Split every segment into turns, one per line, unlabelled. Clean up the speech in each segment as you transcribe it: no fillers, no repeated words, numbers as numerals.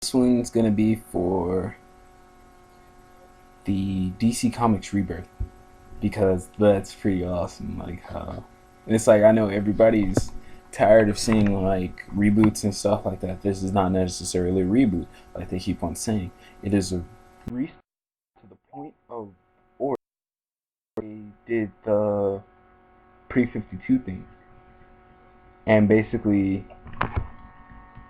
This one's gonna be for the DC Comics Rebirth because that's pretty awesome. It's like I know everybody's tired of seeing like reboots and stuff like that. This is not necessarily a reboot, like they keep on saying. It is a restart to the point of or they did the pre-52 thing, and basically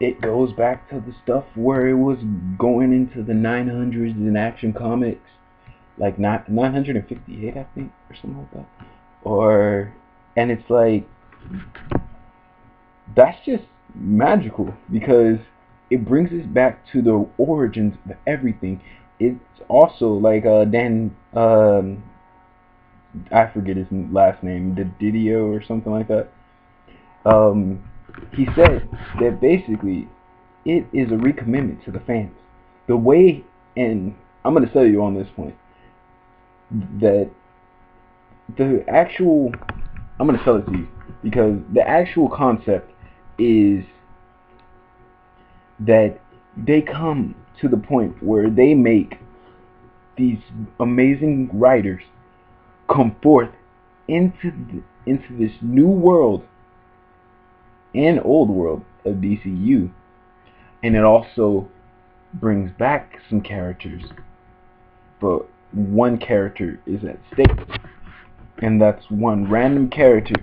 it goes back to the stuff where it was going into the 900s in Action Comics, like 958, I think, or something like that. And it's like, that's just magical because it brings us back to the origins of everything. It's also like I forget his last name, Didio or something like that. Um, he said that basically it is a recommitment to the fans. The way, and I'm going to tell you on this point, that the actual, I'm going to tell it to you, because the actual concept is that they come to the point where they make these amazing writers come forth into this new world and old world of DCU, and it also brings back some characters, but one character is at stake, and that's one random character,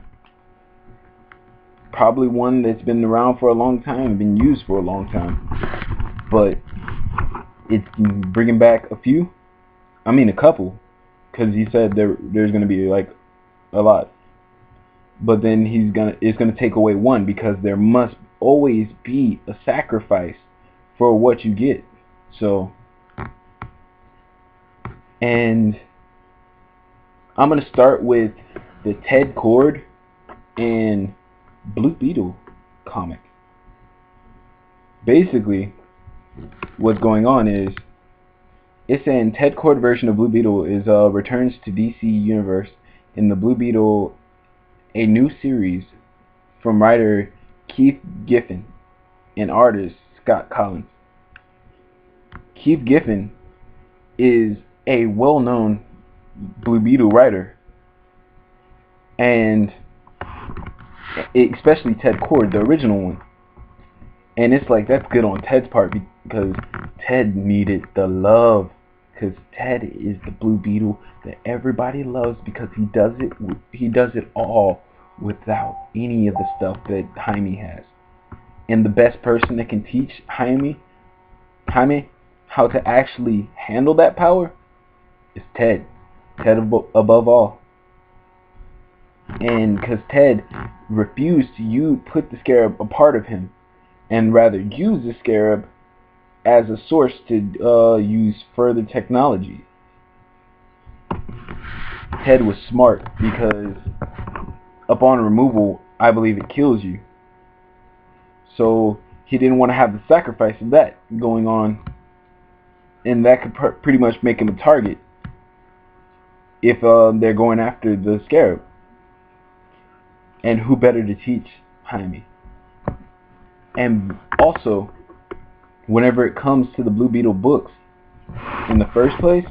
probably one that's been around for a long time, been used for a long time, but it's bringing back a couple, because he said there's going to be like a lot, but then it's gonna take away one, because there must always be a sacrifice for what you get. So, and I'm gonna start with the Ted Kord and Blue Beetle comic. Basically, what's going on is it's saying Ted Kord version of Blue Beetle is returns to DC Universe in the Blue Beetle, a new series from writer Keith Giffen and artist Scott Collins. Keith Giffen is a well-known Blue Beetle writer, and especially Ted Kord, the original one. And it's like, that's good on Ted's part, because Ted needed the love, because Ted is the Blue Beetle that everybody loves, because he does it all without any of the stuff that Jaime has. And the best person that can teach Jaime how to actually handle that power is Ted. Ted above all. And because Ted refused to put the Scarab a part of him, and rather use the Scarab as a source to use further technology. Ted was smart, because upon removal, I believe it kills you. So he didn't want to have the sacrifice of that going on, and that could pretty much make him a target if they're going after the Scarab. And who better to teach Jaime? And also, whenever it comes to the Blue Beetle books, in the first place,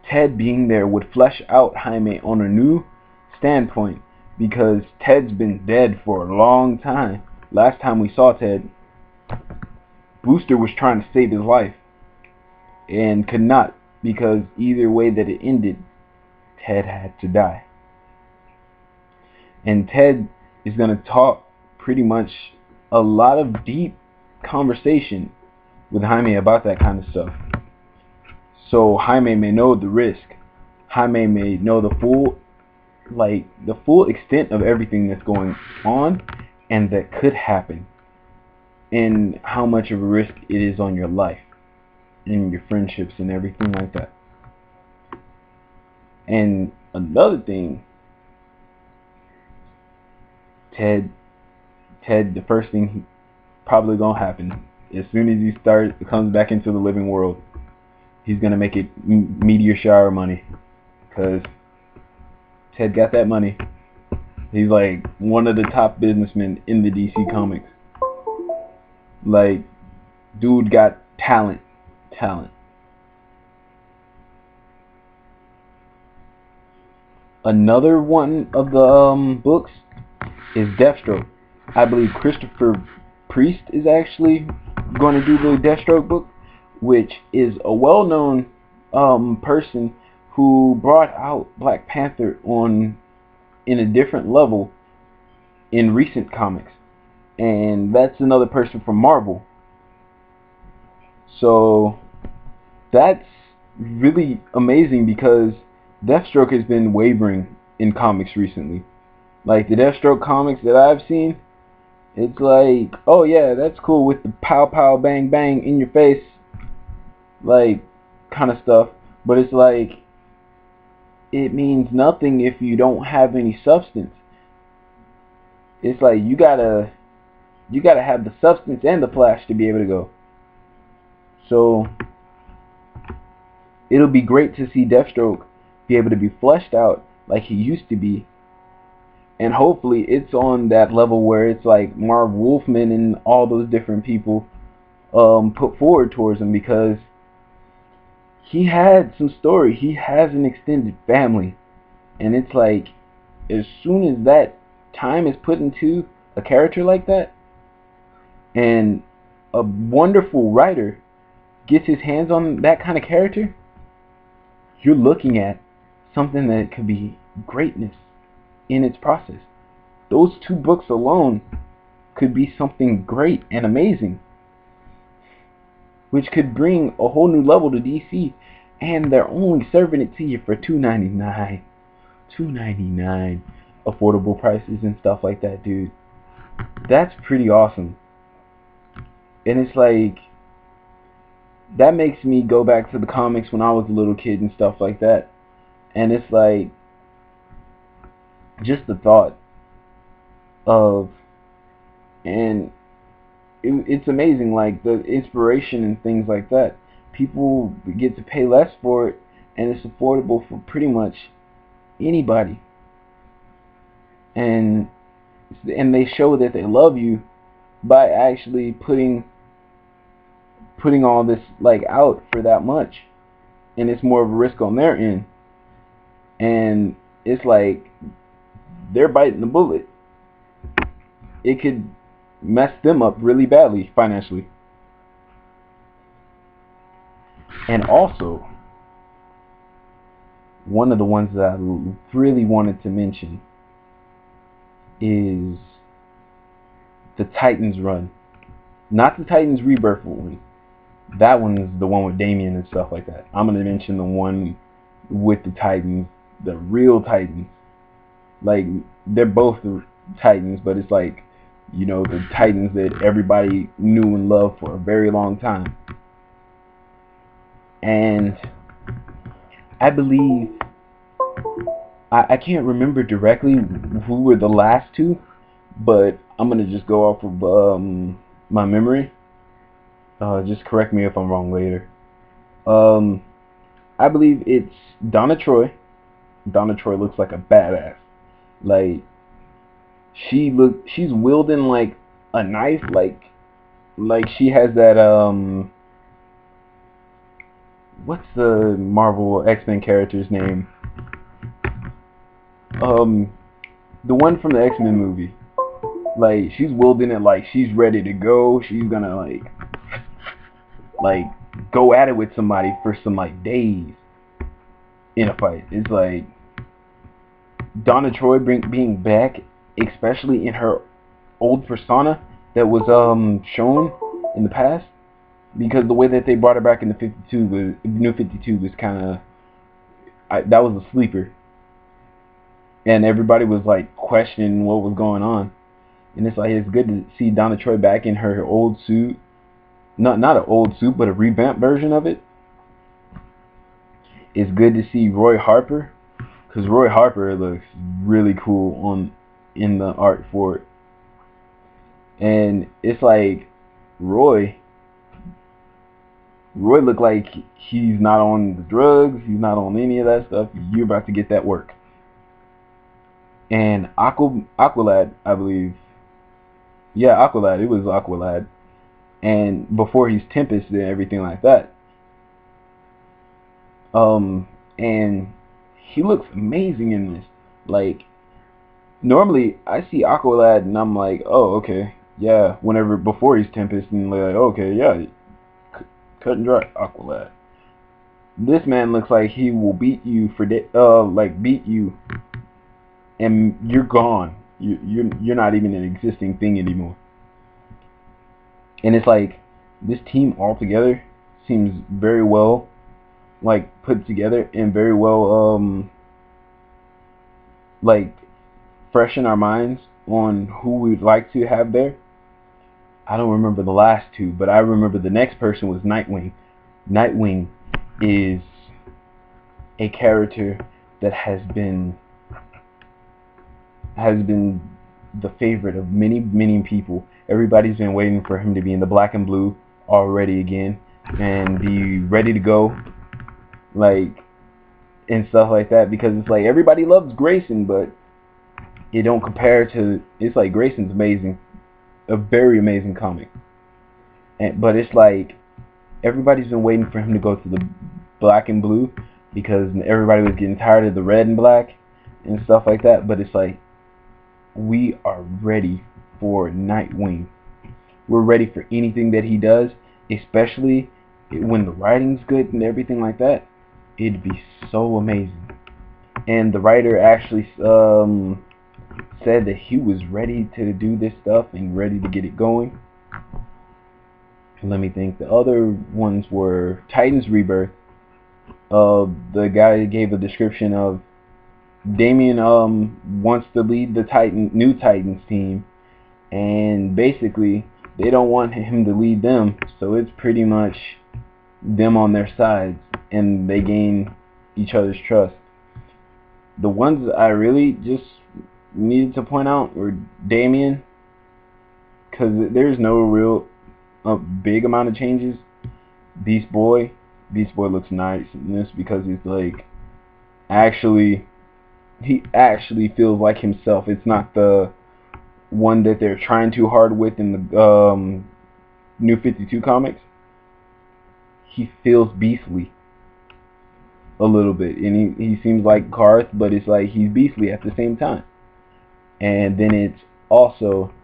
Ted being there would flesh out Jaime on a new standpoint, because Ted's been dead for a long time. Last time we saw Ted, Booster was trying to save his life and could not, because either way that it ended, Ted had to die. And Ted is going to talk pretty much a lot of deep conversation with Jaime about that kind of stuff. So Jaime may know the risk. Jaime may know the full extent of everything that's going on and that could happen, and how much of a risk it is on your life and your friendships and everything like that. And another thing, Ted, the first thing probably gonna happen as soon as he comes back into the living world, he's gonna make it meteor shower money, because Ted got that money. He's like one of the top businessmen in the DC Comics. Like, dude got talent, talent. Another one of the books is Deathstroke. I believe Christopher Priest is actually going to do the Deathstroke book, which is a well-known person who brought out Black Panther on in a different level in recent comics, and that's another person from Marvel. So that's really amazing because Deathstroke has been wavering in comics recently. Like the Deathstroke comics that I've seen, it's like, oh yeah, that's cool with the pow pow bang bang in your face, like kind of stuff. But it's like it means nothing if you don't have any substance. It's like you gotta have the substance and the flash to be able to go. So it'll be great to see Deathstroke be able to be fleshed out like he used to be, and hopefully it's on that level where it's like Marv Wolfman and all those different people put forward towards him, because he had some story. He has an extended family, and it's like as soon as that time is put into a character like that, and a wonderful writer gets his hands on that kind of character, you're looking at something that could be greatness in its process. Those two books alone could be something great and amazing, which could bring a whole new level to DC, and they're only serving it to you for $2.99. $2.99, affordable prices and stuff like that, dude. That's pretty awesome. And it's like that makes me go back to the comics when I was a little kid and stuff like that. And it's like just the thought of, and it's amazing, like the inspiration and things like that. People get to pay less for it, and it's affordable for pretty much anybody. And they show that they love you by actually putting all this like out for that much, and it's more of a risk on their end, and it's like they're biting the bullet. It could mess them up really badly financially. And also, one of the ones that I really wanted to mention is the Titans run. Not the Titans Rebirth one. That one is the one with Damien and stuff like that. I'm going to mention the one with the Titans, the real Titans. Like, they're both the Titans, but it's like, you know, the Titans that everybody knew and loved for a very long time. And I believe, I can't remember directly who were the last two, but I'm going to just go off of my memory. Just correct me if I'm wrong later. I believe it's Donna Troy. Donna Troy looks like a badass. Like, she's wielding like a knife, like she has that what's the Marvel X-Men character's name? The one from the X-Men movie. Like, she's wielding it like she's ready to go. She's gonna like go at it with somebody for some like days in a fight. It's like Donna Troy being back, especially in her old persona that was shown in the past, because the way that they brought her back in the New 52 was kind of, that was a sleeper, and everybody was like questioning what was going on. And it's like, it's good to see Donna Troy back in her old suit. Not an old suit, but a revamped version of it. It's good to see Roy Harper, because Roy Harper looks really cool in the art for it. And it's like Roy looked like he's not on the drugs, he's not on any of that stuff. You're about to get that work. And Aqualad, I believe. Yeah, Aqualad. It was Aqualad. and before he's Tempest and everything like that. And he looks amazing in this. Like, normally I see Aqualad and I'm like, oh, okay, yeah. Whenever before he's Tempest, and like, okay, yeah, cut and dry Aqualad. This man looks like he will beat you for like beat you, and you're gone. You're not even an existing thing anymore. And it's like this team altogether seems very well like put together and very well like fresh in our minds on who we'd like to have there. I don't remember the last two, but I remember the next person was Nightwing. Nightwing is a character that has been the favorite of many people. Everybody's been waiting for him to be in the black and blue already again and be ready to go, like, and stuff like that, because it's like everybody loves Grayson, but it don't compare to, it's like Grayson's amazing, a very amazing comic, but it's like everybody's been waiting for him to go to the black and blue because everybody was getting tired of the red and black and stuff like that. But it's like we are ready for Nightwing. We're ready for anything that he does, especially when the writing's good and everything like that. It'd be so amazing. And the writer actually said that he was ready to do this stuff and ready to get it going. Let me think. The other ones were Titans Rebirth. The guy gave a description of Damian wants to lead the new Titans team, and basically they don't want him to lead them, so it's pretty much them on their sides, and they gain each other's trust. The ones I really just needed to point out were Damian, because there's no real big amount of changes. Beast Boy looks nice in this because he's like he actually feels like himself. It's not the one that they're trying too hard with in the New 52 comics. He feels beastly a little bit, and he seems like Garth, but it's like he's beastly at the same time. And then it's also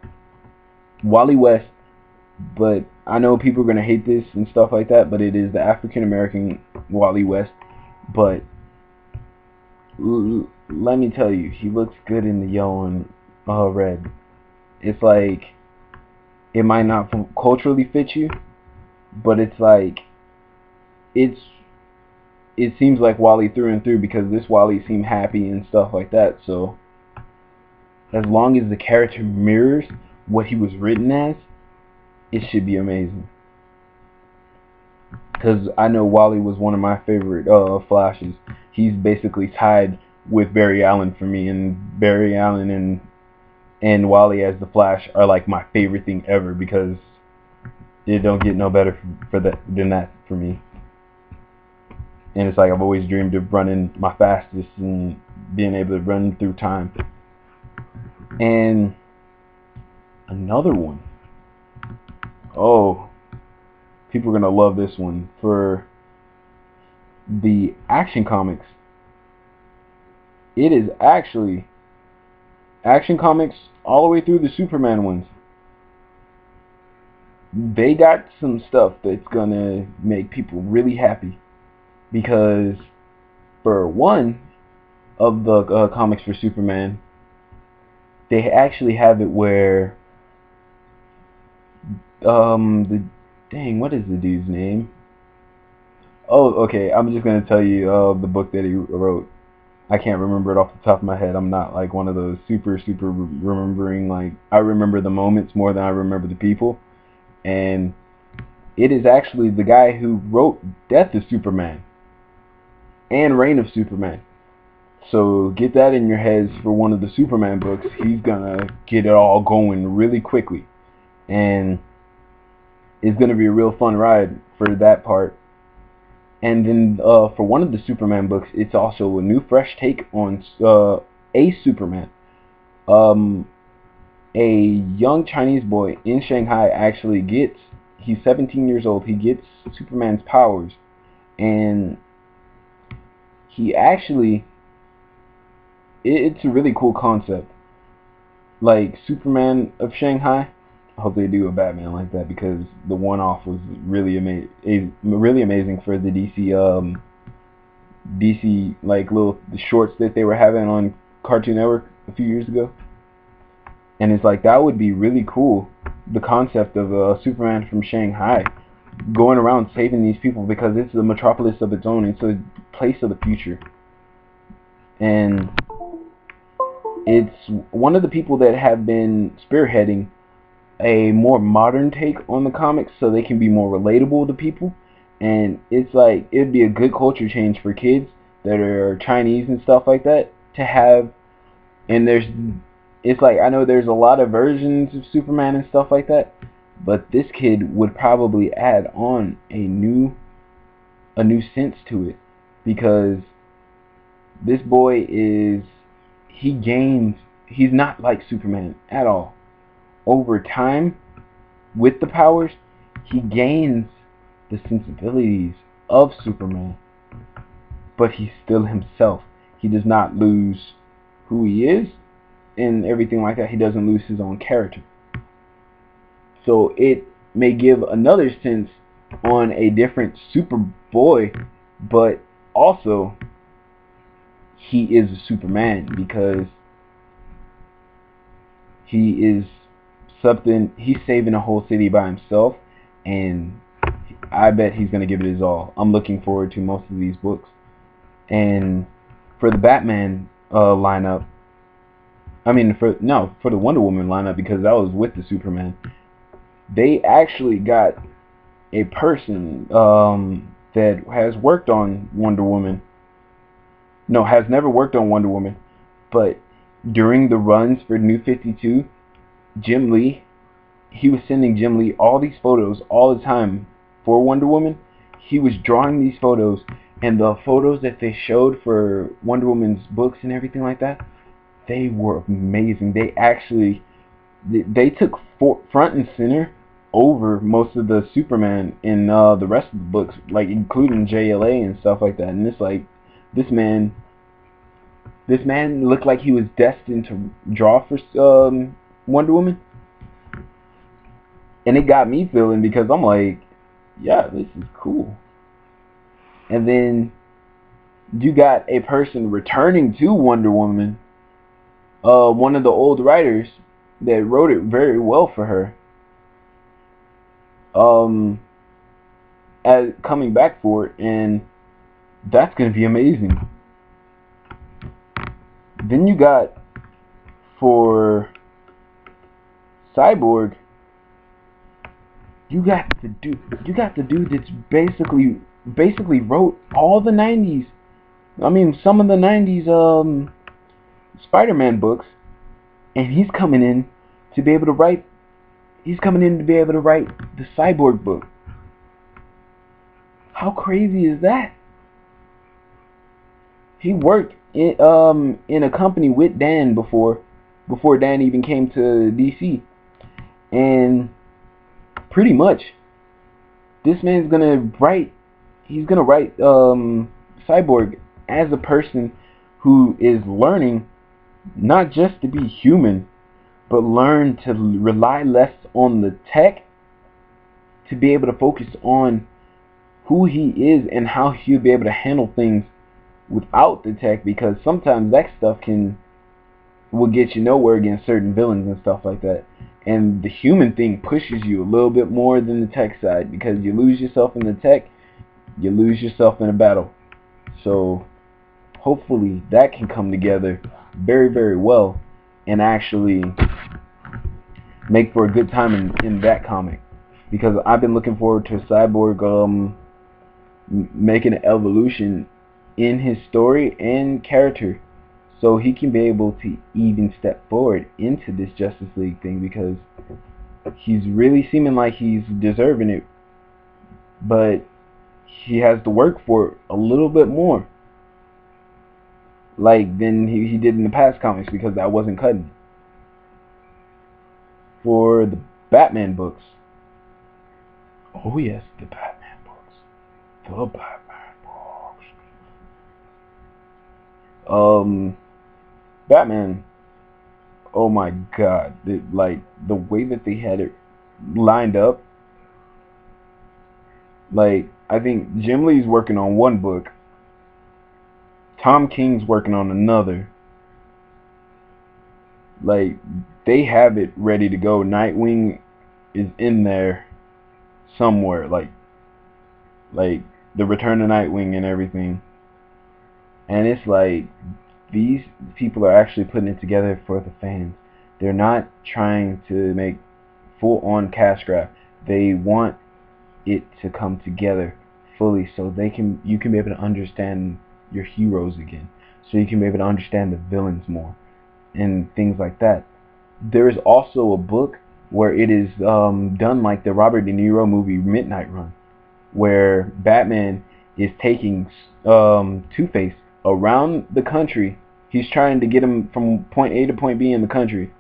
Wally West, but I know people are gonna hate this and stuff like that, but it is the African American Wally West. But let me tell you, he looks good in the yellow and red. It's like it might not culturally fit you, but it's like it seems like Wally through and through, because this Wally seemed happy and stuff like that. So as long as the character mirrors what he was written as, it should be amazing. Because I know Wally was one of my favorite Flashes. He's basically tied with Barry Allen for me, and Barry Allen and Wally as the Flash are like my favorite thing ever, because it don't get no better than that for me. And it's like I've always dreamed of running my fastest and being able to run through time. And another one. Oh, people are going to love this one. For the Action Comics, it is actually Action Comics all the way through the Superman ones. They got some stuff that's going to make people really happy. Because for one of the comics for Superman, they actually have it where what is the dude's name? Oh, okay, I'm just gonna tell you the book that he wrote. I can't remember it off the top of my head. I'm not like one of those super remembering, like I remember the moments more than I remember the people. And it is actually the guy who wrote Death of Superman and Reign of Superman. So get that in your heads for one of the Superman books. He's gonna get it all going really quickly, and it's gonna be a real fun ride for that part. And then for one of the Superman books, it's also a new fresh take on a Superman. A young Chinese boy in Shanghai actually gets He's 17 years old. He gets Superman's powers, and he actually, it's a really cool concept. Like Superman of Shanghai. I hope they do a Batman like that, because the one-off was really amazing for the DC like little the shorts that they were having on Cartoon Network a few years ago. And it's like, that would be really cool, the concept of Superman from Shanghai going around saving these people, because it's a metropolis of its own. It's a place of the future, and it's one of the people that have been spearheading a more modern take on the comics, so they can be more relatable to people. And it's like, it'd be a good culture change for kids that are Chinese and stuff like that to have. And it's like, I know there's a lot of versions of Superman and stuff like that, but this kid would probably add on a new sense to it, because this boy he's not like Superman at all. Over time, with the powers, he gains the sensibilities of Superman, but he's still himself. He does not lose who he is and everything like that. He doesn't lose his own character. So it may give another sense on a different Superboy, but also he is a Superman, because he is something. He's saving a whole city by himself, and I bet he's gonna give it his all. I'm looking forward to most of these books. And for the Batman lineup, I mean for the Wonder Woman lineup, because I was with the Superman, they actually got a person that has worked on Wonder Woman. No, has never worked on Wonder Woman, but during the runs for New 52, Jim Lee, he was sending Jim Lee all these photos all the time for Wonder Woman. He was drawing these photos, and the photos that they showed for Wonder Woman's books and everything like that, they were amazing. They took front and center over most of the Superman in the rest of the books, like including JLA and stuff like that. And it's like, this man looked like he was destined to draw for Wonder Woman, and it got me feeling, because I'm like, yeah, this is cool. And then you got a person returning to Wonder Woman, one of the old writers that wrote it very well for her, as coming back for it, and that's gonna be amazing. Then you got, for Cyborg, you got the dude that's basically wrote all the 90s, I mean some of the 90s Spider-Man books, and he's coming in to be able to write the Cyborg book. How crazy is that? He worked in a company with Dan before Dan even came to DC, and pretty much this man's gonna write. He's gonna write Cyborg as a person who is learning not just to be human, but learn to rely less on the tech, to be able to focus on who he is and how he'll be able to handle things without the tech, because sometimes that stuff will get you nowhere against certain villains and stuff like that. And the human thing pushes you a little bit more than the tech side, because you lose yourself in the tech, you lose yourself in a battle. So hopefully that can come together very, very well and actually make for a good time in that comic, because I've been looking forward to Cyborg making an evolution in his story and character, so he can be able to even step forward into this Justice League thing, because he's really seeming like he's deserving it, but he has to work for it a little bit more, like than he did in the past comics, because that wasn't cutting. For the Batman books, Oh yes, the Batman books. The Batman books. Um, Batman. Oh my God! Like the way that they had it lined up. Like I think Jim Lee's working on one book. Tom King's working on another. Like they have it ready to go. Nightwing is in there somewhere. Like the Return of Nightwing and everything. And it's like these people are actually putting it together for the fans. They're not trying to make full on cash grab. They want it to come together fully so you can be able to understand your heroes again. So you can be able to understand the villains more and things like that. There is also a book where it is done like the Robert De Niro movie Midnight Run, where Batman is taking Two-Face around the country. He's trying to get him from point A to point B in the country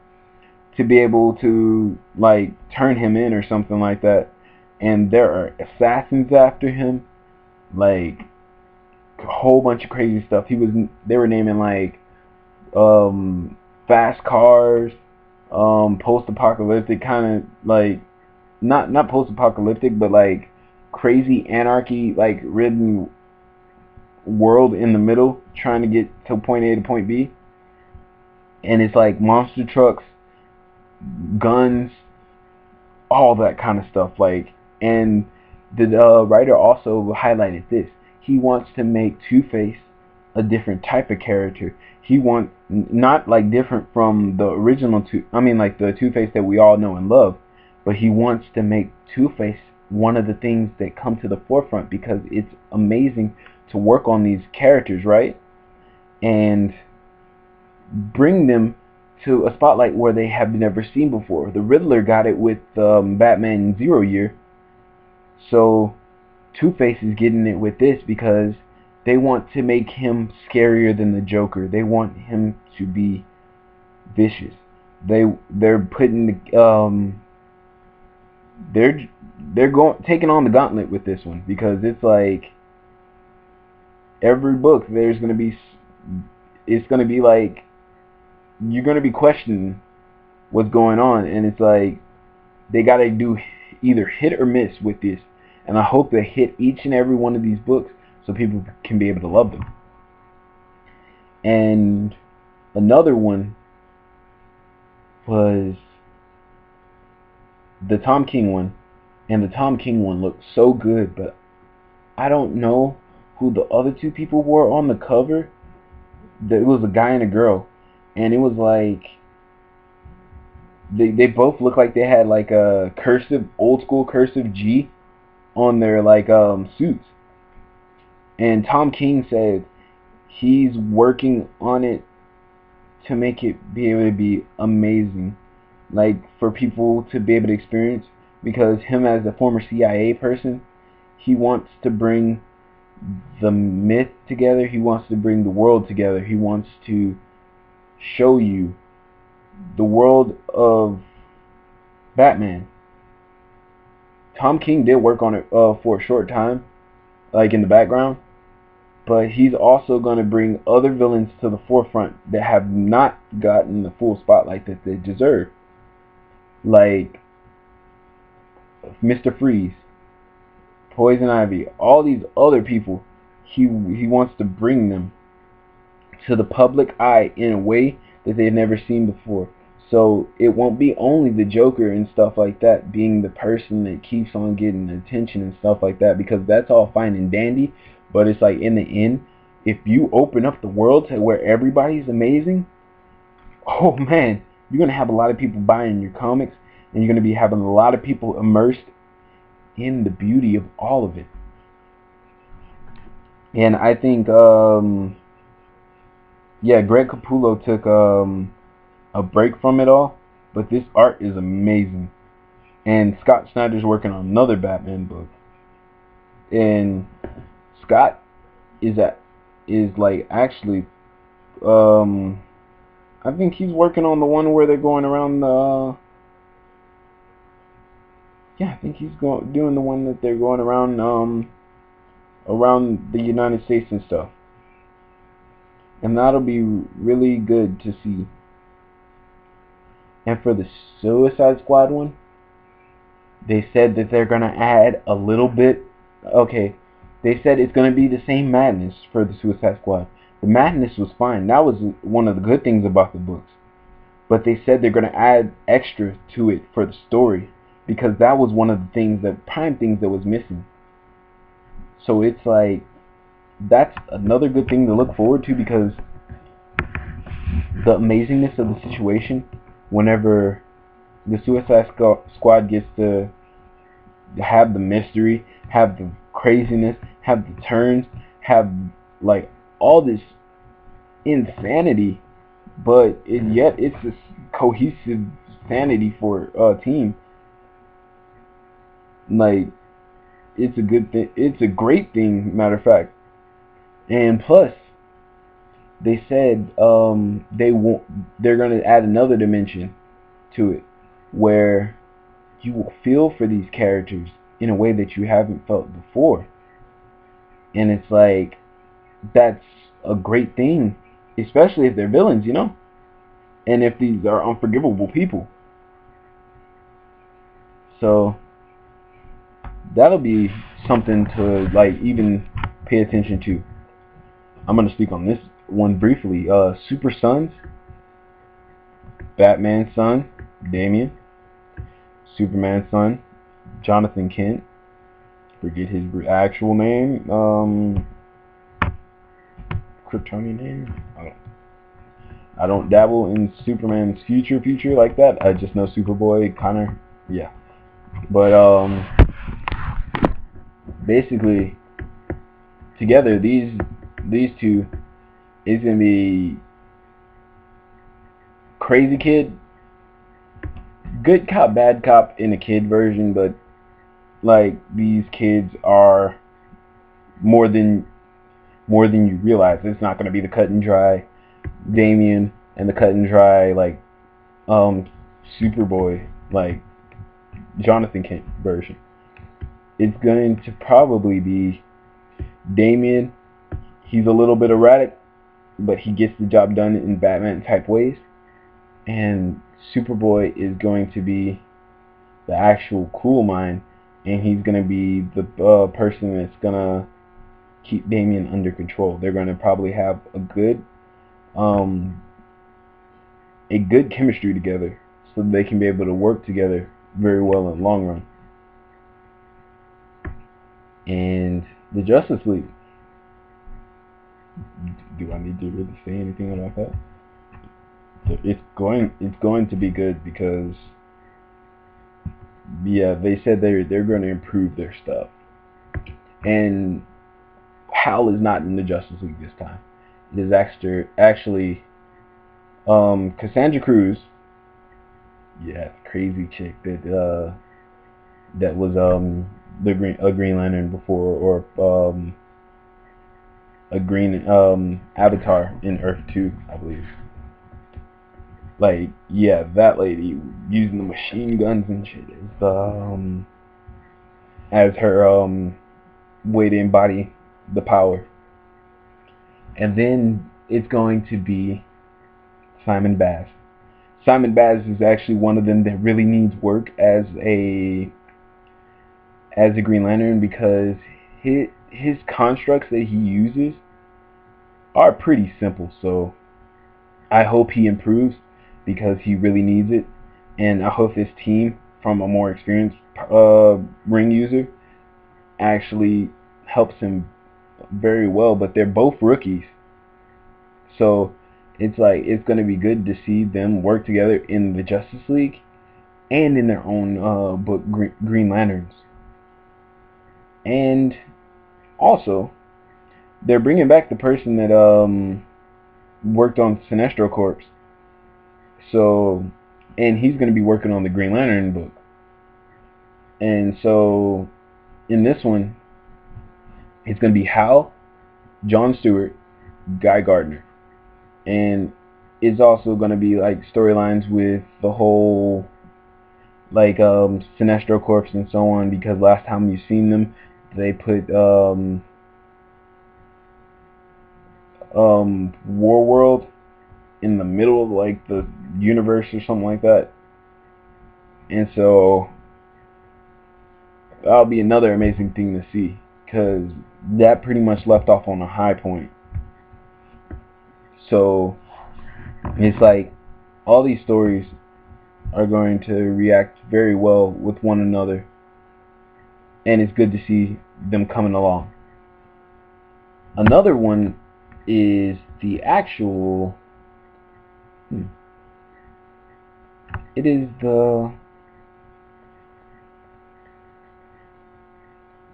to be able to like turn him in or something like that. And there are assassins after him, like a whole bunch of crazy stuff. They were naming like fast cars, post-apocalyptic kind of like not post-apocalyptic, but like crazy anarchy like ridden world in the middle trying to get to point A to point B. And it's like monster trucks, guns, all that kind of stuff. Like, and the writer also highlighted this. He wants to make Two-Face a different type of character. He wants not like different from the original like the Two-Face that we all know and love, but he wants to make Two-Face one of the things that come to the forefront because it's amazing to work on these characters, right? And bring them to a spotlight where they have never seen before. The Riddler got it with Batman Zero Year. So Two-Face is getting it with this because they want to make him scarier than the Joker. They want him to be vicious. They're putting they're going taking on the gauntlet with this one because it's like every book it's going to be like you're going to be questioning what's going on, and it's like they got to do either hit or miss with this. And I hope they hit each and every one of these books so people can be able to love them. And another one was the Tom King one. And the Tom King one looked so good, but I don't know who the other two people were on the cover. It was a guy and a girl. And it was like they both looked like they had like a old school cursive G on their like suits. And Tom King said he's working on it to make it be able to be amazing, like for people to be able to experience. Because him as a former CIA person, he wants to bring the myth together. He wants to bring the world together. He wants to show you the world of Batman. Tom King did work on it for a short time, like in the background, but he's also going to bring other villains to the forefront that have not gotten the full spotlight that they deserve, like Mr. Freeze, Poison Ivy, all these other people. He wants to bring them to the public eye in a way that they've never seen before. So it won't be only the Joker and stuff like that being the person that keeps on getting attention and stuff like that, because that's all fine and dandy, but it's like in the end, if you open up the world to where everybody's amazing, oh man, you're going to have a lot of people buying your comics, and you're going to be having a lot of people immersed in the beauty of all of it. And I think Greg Capullo took a break from it all, but this art is amazing. And Scott Snyder's working on another Batman book, and Scott is like actually I think he's working on the one where they're going around Yeah, I think he's doing the one that they're going around around the United States and stuff, and that'll be really good to see. And for the Suicide Squad one, they said that they're gonna add a little bit. Okay, they said it's gonna be the same madness for the Suicide Squad. The madness was fine. That was one of the good things about the books. But they said they're gonna add extra to it for the story, because that was one of the things, that prime things that was missing. So it's like, that's another good thing to look forward to, because the amazingness of the situation, whenever the Suicide Squad gets to have the mystery, have the craziness, have the turns, have like all this insanity, but yet it's this cohesive sanity for a team. Like, it's a good thing. It's a great thing, matter of fact. And plus, they said they're gonna add another dimension to it, where you will feel for these characters in a way that you haven't felt before. And it's like, that's a great thing, especially if they're villains, and if these are unforgivable people. So that'll be something to like even pay attention to. I'm gonna speak on this one briefly. Super Sons, Batman's son, Damian, Superman's son, Jonathan Kent. Forget his actual name. Kryptonian name. I don't dabble in Superman's future like that. I just know Superboy, Connor. Yeah, but basically together these two is gonna be Crazy Kid, good cop, bad cop in a kid version, but like, these kids are more than you realize. It's not gonna be the cut and dry Damian and the cut and dry like Superboy, like Jonathan Kent version. It's going to probably be Damian. He's a little bit erratic, but he gets the job done in Batman type ways. And Superboy is going to be the actual cool mind, and he's going to be the person that's going to keep Damian under control. They're going to probably have a good chemistry together, so they can be able to work together very well in the long run. And the Justice League. Do I need to really say anything about that? It's going to be good, because yeah, they said they're going to improve their stuff. And Hal is not in the Justice League this time. It is actually Cassandra Cruz. Yeah, crazy chick that was a Green Lantern before, or a green Avatar in Earth 2, I believe. Like, yeah, that lady using the machine guns and shit is as her way to embody the power. And then it's going to be Simon Baz. Simon Baz is actually one of them that really needs work as a Green Lantern, because his constructs that he uses are pretty simple. So I hope he improves, because he really needs it. And I hope this team, from a more experienced ring user, actually helps him very well. But they're both rookies, so it's like, it's going to be good to see them work together in the Justice League and in their own book, Green Lanterns. And also, they're bringing back the person that worked on Sinestro Corps. So, and he's going to be working on the Green Lantern book. And so, in this one, it's going to be Hal, John Stewart, Guy Gardner. And it's also going to be like storylines with the whole like Sinestro Corps and so on, because last time you've seen them, they put War World in the middle of like the universe or something like that, and so that'll be another amazing thing to see, because that pretty much left off on a high point. So it's like all these stories are going to react very well with one another, and it's good to see them coming along. Another one is the actual. It is the.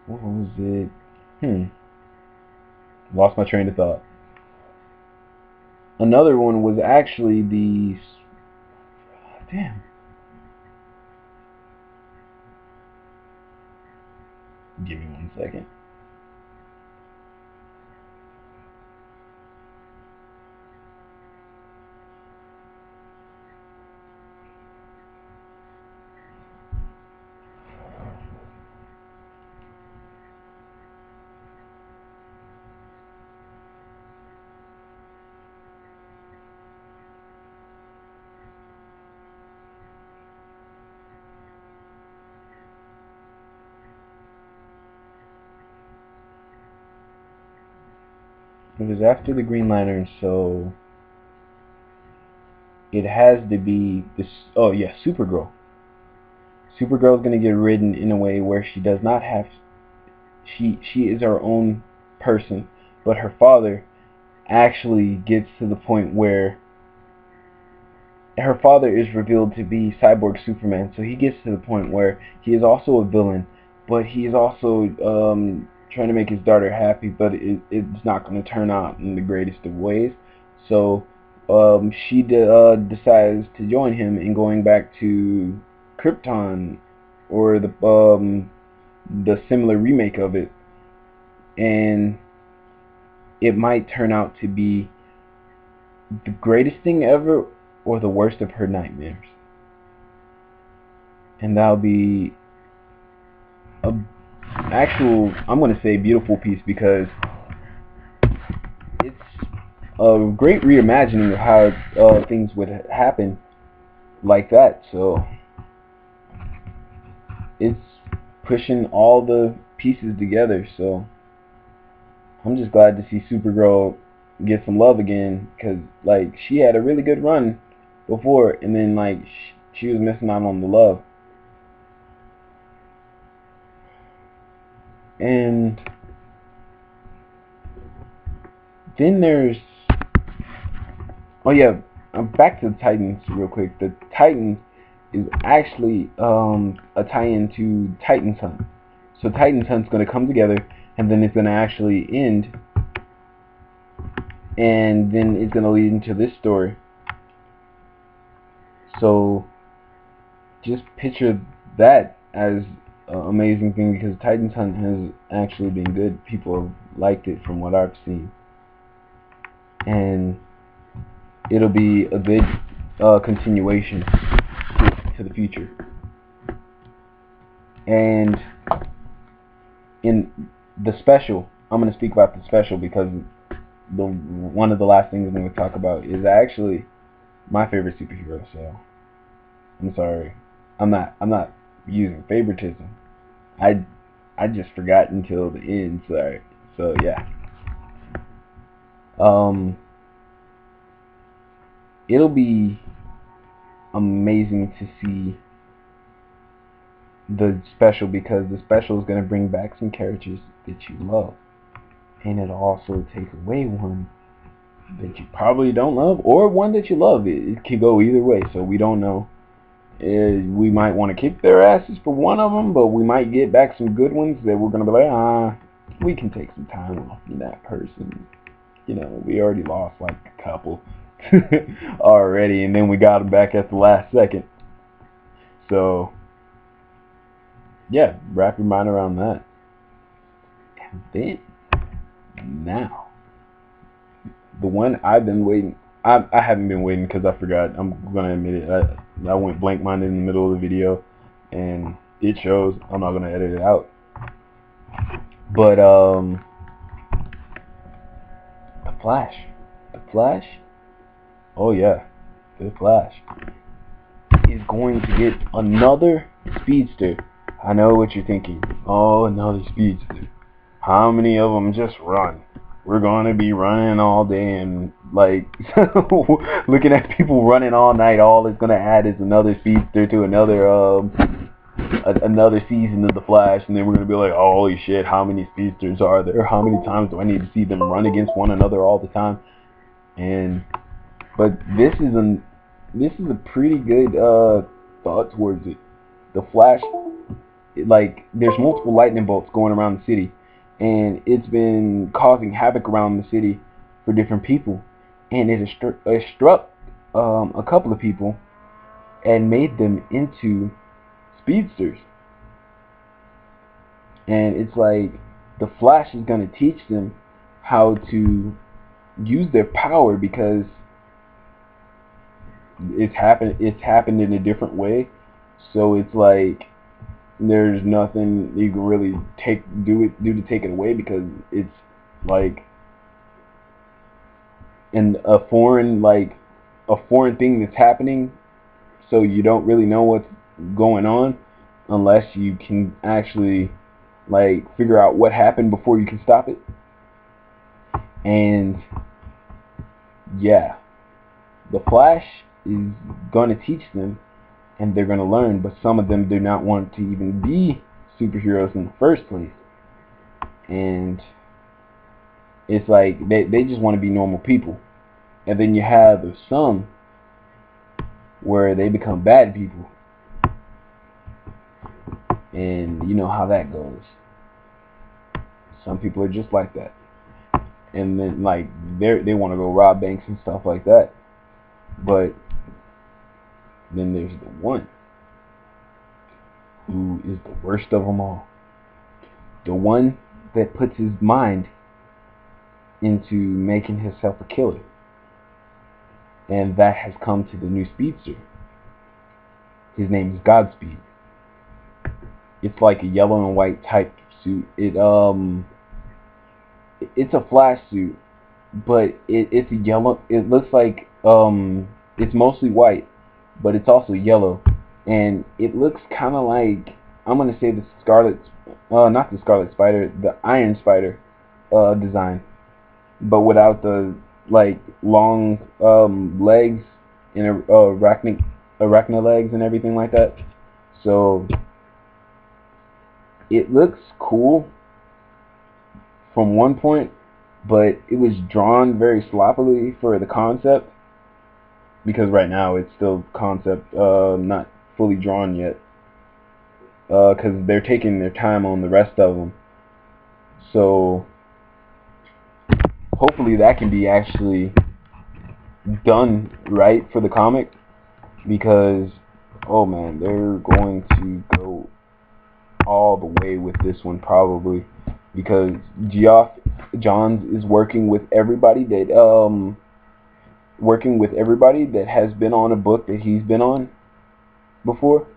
What was it? Lost my train of thought. Another one was actually the. Damn. Give me 1 second. It was after the Green Lantern, so it has to be this. Oh yeah, Supergirl. Supergirl is gonna get written in a way where she does not have. She is her own person, but her father actually gets to the point where her father is revealed to be Cyborg Superman. So he gets to the point where he is also a villain, but he is also trying to make his daughter happy, but it's not going to turn out in the greatest of ways. So she decides to join him in going back to Krypton, or the similar remake of it, and it might turn out to be the greatest thing ever or the worst of her nightmares. And that'll be a actual, I'm going to say, beautiful piece, because it's a great reimagining of how things would happen like that. So it's pushing all the pieces together. So I'm just glad to see Supergirl get some love again, because like she had a really good run before, and then like she was missing out on the love. And then there's, oh yeah, I'm back to the Titans real quick. The Titan is actually a tie-in to Titan's Hunt. So Titan's Hunt's going to come together, and then it's going to actually end, and then it's going to lead into this story. So just picture that as an amazing thing, because Titan's Hunt has actually been good. People have liked it from what I've seen, and it'll be a good continuation to the future. And in the special, I'm going to speak about the special, because one of the last things I'm going to talk about is actually my favorite superhero. So I'm sorry, I'm not using favoritism. I just forgot until the end. Sorry. So yeah. It'll be amazing to see the special, because the special is going to bring back some characters that you love, and it'll also take away one that you probably don't love, or one that you love. It could go either way, so we don't know. We might want to kick their asses for one of them, but we might get back some good ones that we're going to be like, we can take some time off from that person. You know, we already lost like a couple already, and then we got them back at the last second. So yeah, wrap your mind around that. And then now, the one I've been waiting. I haven't been waiting, because I forgot. I'm gonna admit it. I went blank minded in the middle of the video. and it shows. I'm not gonna edit it out. But the Flash, the Flash. Oh yeah, the Flash is going to get another speedster. I know what you're thinking. Oh, another speedster. How many of them just run? We're going to be running all day and like looking at people running all night. All it's going to add is another speedster to another season of the Flash, and then we're going to be like, oh, holy shit, how many speedsters are there? How many times do I need to see them run against one another all the time? But this is a pretty good thought towards it. The Flash, like, there's multiple lightning bolts going around the city, and it's been causing havoc around the city for different people, and it has struck a couple of people and made them into speedsters. And it's like the Flash is going to teach them how to use their power, because it's happened in a different way. So it's like there's nothing you can really do to take it away, because it's like a foreign thing that's happening. So you don't really know what's going on unless you can actually like figure out what happened before you can stop it. And yeah, the Flash is going to teach them, and they're going to learn, but some of them do not want to even be superheroes in the first place. And it's like they just want to be normal people. And then you have some where they become bad people. And you know how that goes. Some people are just like that. And then like they want to go rob banks and stuff like that. But then there's the one who is the worst of them all. The one that puts his mind into making himself a killer. And that has come to the new speedster. His name is Godspeed. It's like a yellow and white type suit. It's a Flash suit, but it's a yellow. It looks like it's mostly white, but it's also yellow, and it looks kind of like, I'm gonna say the not the Scarlet Spider, the Iron Spider design, but without the like long legs and arachna legs and everything like that. So it looks cool from one point, but it was drawn very sloppily for the concept, because right now it's still concept, not fully drawn yet, because they're taking their time on the rest of them. So hopefully that can be actually done right for the comic, because oh man, they're going to go all the way with this one probably, because Geoff Johns is working with everybody that has been on a book that he's been on before,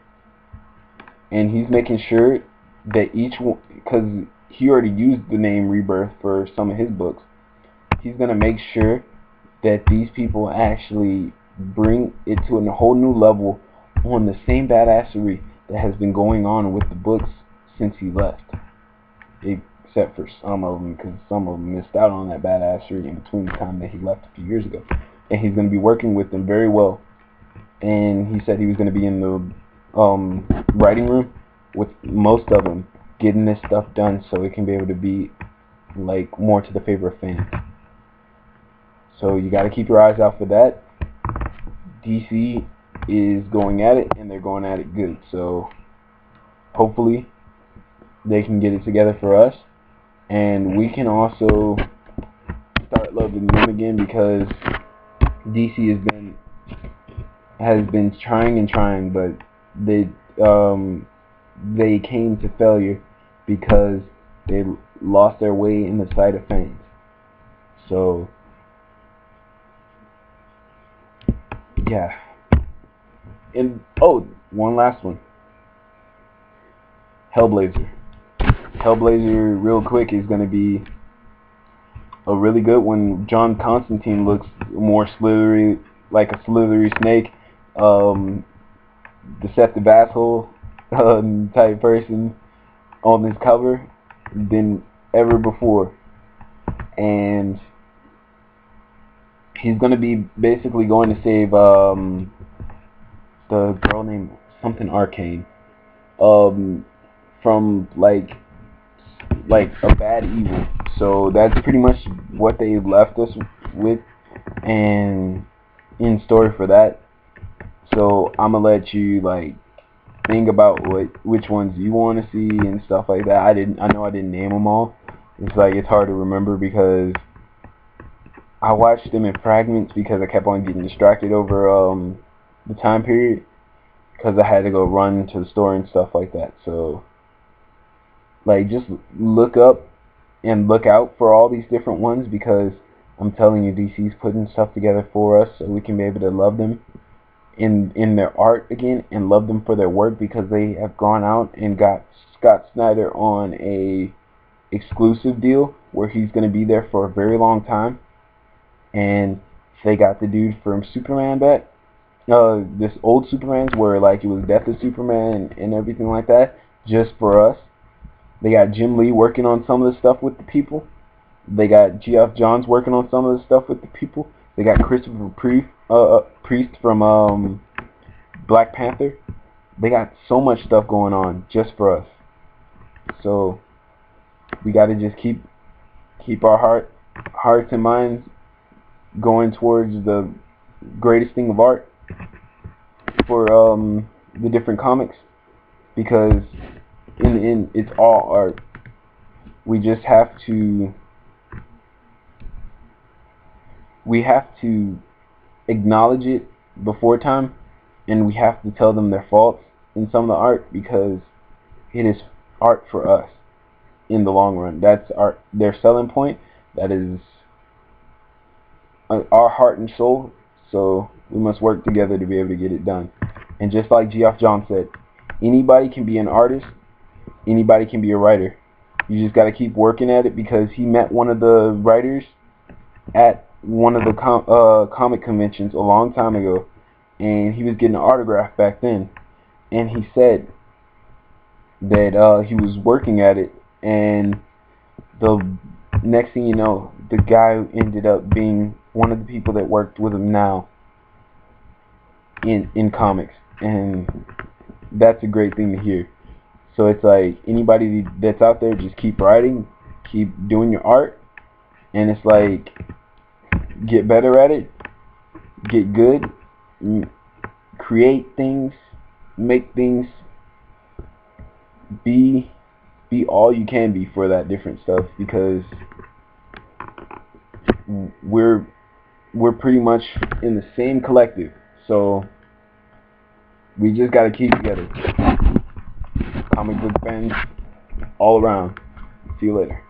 and he's making sure that each one, because he already used the name Rebirth for some of his books, he's gonna make sure that these people actually bring it to a whole new level on the same badassery that has been going on with the books since he left, except for some of them, because some of them missed out on that badassery in between the time that he left a few years ago. And he's going to be working with them very well. And he said he was going to be in the writing room with most of them, getting this stuff done so it can be able to be like more to the favor of fans. So you got to keep your eyes out for that. DC is going at it, and they're going at it good. So hopefully they can get it together for us, and we can also start loving them again, because DC has been trying and trying, but they came to failure because they lost their way in the sight of fans. So yeah. And oh, one last one. Hellblazer. Hellblazer, real quick, is going to be a really good one. John Constantine looks more slithery, like a slithery snake, deceptive asshole type person on this cover than ever before. And he's going to be basically going to save the girl named something Arcane from like a bad evil. So that's pretty much what they left us with and in story for that. So I'm gonna let you like think about which ones you want to see and stuff like that. I know I didn't name them all. It's like it's hard to remember because I watched them in fragments because I kept on getting distracted over the time period because I had to go run to the store and stuff like that. So like just look up and look out for all these different ones because I'm telling you, DC's putting stuff together for us so we can be able to love them in their art again and love them for their work because they have gone out and got Scott Snyder on a exclusive deal where he's going to be there for a very long time, and they got the dude from Superman back, this old Superman's where like it was Death of Superman and everything like that, just for us. They got Jim Lee working on some of the stuff with the people. They got Geoff Johns working on some of the stuff with the people. They got Christopher Priest from Black Panther. They got so much stuff going on just for us. So we got to just keep our hearts and minds going towards the greatest thing of art for the different comics, because in the end it's all art. We just have to acknowledge it before time, and we have to tell them their faults in some of the art because it is art for us in the long run. That's their selling point. That is our heart and soul. So we must work together to be able to get it done. And just like Geoff John said, anybody can be an artist, anybody can be a writer. You just got to keep working at it, because he met one of the writers at one of the comic conventions a long time ago, and he was getting an autograph back then, and he said that he was working at it, and the next thing you know, the guy ended up being one of the people that worked with him now in comics, and that's a great thing to hear. So it's like anybody that's out there, just keep writing, keep doing your art, and it's like get better at it, get good, create things, make things, be all you can be for that different stuff, because we're pretty much in the same collective. So we just gotta keep together. Comic book fans all around. See you later.